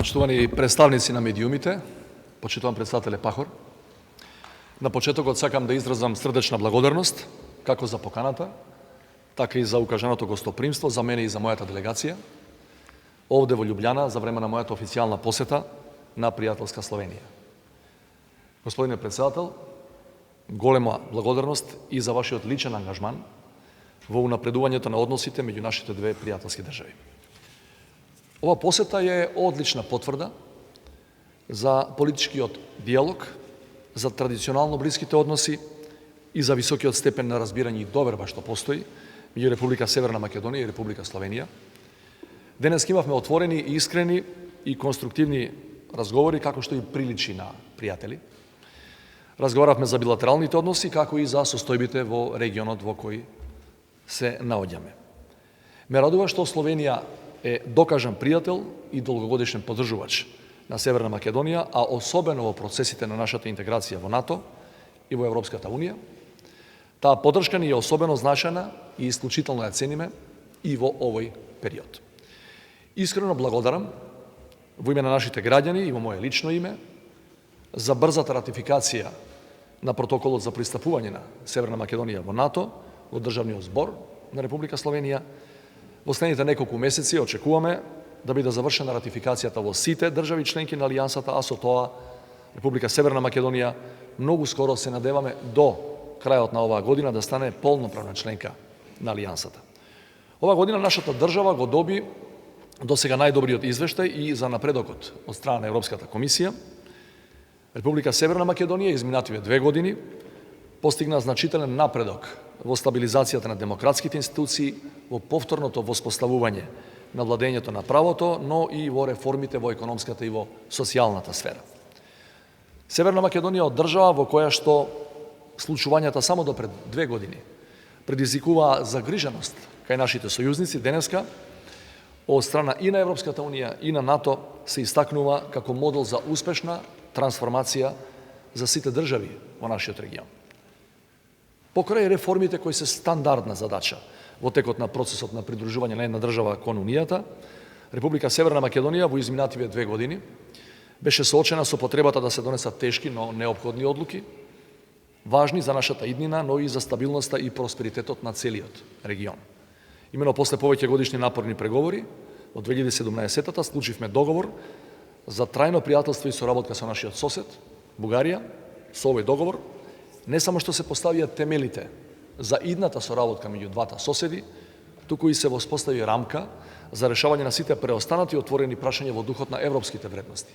Почитувани представници на медиумите, почитуван председателе Пахор, на почетокот сакам да изразам срдечна благодарност, како за поканата, така и за укажаното гостопримство за мене и за мојата делегација, овде во Љубљана за време на мојата официјална посета на пријателска Словенија. Господине председател, голема благодарност и за вашиот личен ангажман во унапредувањето на односите меѓу нашите две пријателски држави. Ова посета е одлична потврда за политичкиот диалог, за традиционално блиските односи и за високиот степен на разбирање и доверба што постои меѓу Република Северна Македонија и Република Словенија. Денес имавме отворени, искрени и конструктивни разговори, како што и приличи на пријатели. Разговаравме за билатералните односи, како и за состојбите во регионот во кој се наоѓаме. Ме радува што Словенија е докажан пријател и долгогодишен поддржувач на Северна Македонија, а особено во процесите на нашата интеграција во НАТО и во Европската Унија. Таа поддршка ни е особено значајна и исклучително ја цениме и во овој период. Искрено благодарам во име на нашите граѓани и во моје лично име за брзата ратификација на протоколот за пристапување на Северна Македонија во НАТО во Државниот збор на Република Словенија. Во следните неколку месеци очекуваме да биде завршена ратификацијата во сите држави членки на Алијансата, а со тоа Република Северна Македонија многу скоро се надеваме до крајот на оваа година да стане полноправна членка на Алијансата. Оваа година нашата држава го доби до сега најдобриот извештај и за напредокот од страна на Европската комисија. Република Северна Македонија изминативе 2 години постигна значителен напредок во стабилизацијата на демократските институции, во повторното воспоставување на владењето на правото, но и во реформите во економската и во социјалната сфера. Северна Македонија од држава во која што случувањата само до пред 2 години предизвикуваа загриженост кај нашите сојузници, денеска од страна и на Европската Унија и на НАТО се истакнува како модел за успешна трансформација за сите држави во нашиот регион. Покрај реформите кои се стандардна задача во текот на процесот на придружување на една држава кон Унијата, Република Северна Македонија во изминативе 2 години беше соочена со потребата да се донесат тешки, но неопходни одлуки, важни за нашата иднина, но и за стабилноста и просперитетот на целиот регион. Имено после повеќе годишни напорни преговори, во 2017-та склучивме договор за трајно пријателство и соработка со нашиот сосед, Бугарија. Со овој договор не само што се поставија темелите за идната соработка меѓу двата соседи, туку и се воспостави рамка за решавање на сите преостанати отворени прашања во духот на европските вредности.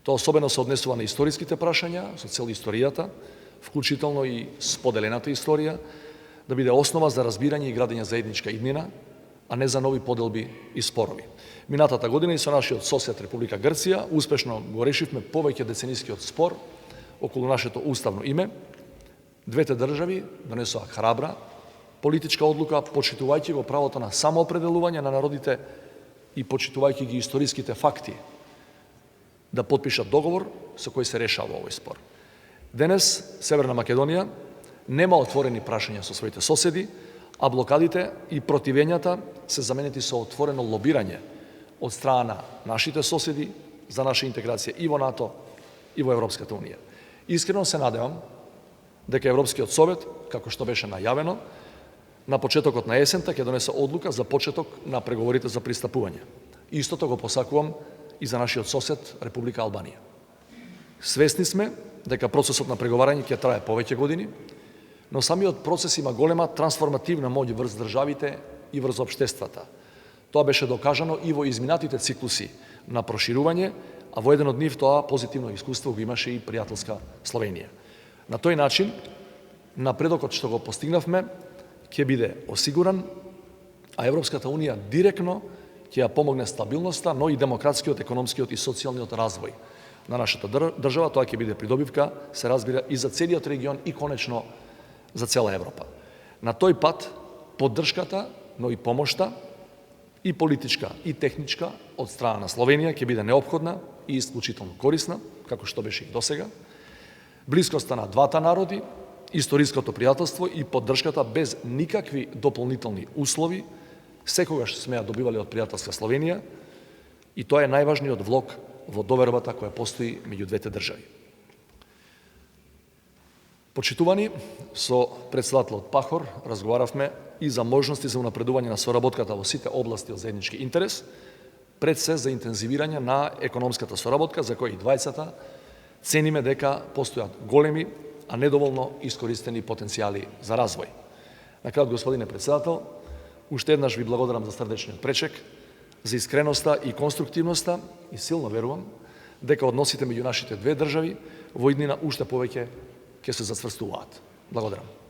Тоа особено се однесува на историските прашања, со цел историјата, вклучително и споделената историја, да биде основа за разбирање и градење заедничка иднина, а не за нови поделби и спорови. Минатата година и со нашиот сосед Република Грција успешно го решивме повеќе деценискиот спор околу нашето уставно име. Двете држави донесоа храбра политичка одлука, почитувајќи го правото на самоопределување на народите и почитувајќи ги историските факти, да потпишат договор со кој се решава овој спор. Денес Северна Македонија нема отворени прашања со своите соседи, а блокадите и противењата се заменети со отворено лобирање од страна на нашите соседи за наша интеграција и во НАТО и во Европската Унија. Искрено се надевам дека Европскиот совет, како што беше најавено, на почетокот на есента ќе донесе одлука за почеток на преговорите за пристапување. Истото го посакувам и за нашиот сосед Република Албанија. Свесни сме дека процесот на преговарање ќе трае повеќе години, но самиот процес има голема трансформативна моќ врз државите и врз општествата. Тоа беше докажано и во изминатите циклуси на проширување, а во еден од нив тоа позитивно искуство го имаше и пријателска Словенија. На тој начин, напредокот што го постигнавме ќе биде осигуран, а Европската Унија директно ќе ја помогне стабилноста, но и демократскиот, економскиот и социјалниот развој на нашата држава. Тоа ќе биде придобивка, се разбира, и за целиот регион и конечно за цела Европа. На тој пат, поддршката, но и помошта, и политичка, и техничка од страна на Словенија ќе биде неопходна и исклучително корисна, како што беше и досега. Блискоста на двата народи, историското пријателство и поддршката без никакви дополнителни услови секогаш сме ја добивали од пријателска Словенија, I to je najvažniji odvlog во довербата која постои меѓу двете држави. Почитувани, со председателот Пахор разговаравме и за можности за унапредување на соработката во сите области од заеднички интерес, пред се за интензивирање на економската соработка, за која и двајцата цениме дека постојат големи, а недоволно искористени потенцијали за развој. На крај, господине председател, уште еднаш ви благодарам за срдечниот пречек, за искреноста и конструктивноста и силно верувам дека односите меѓу нашите две држави во иднина уште повеќе ќе се зацврстуваат. Благодарам.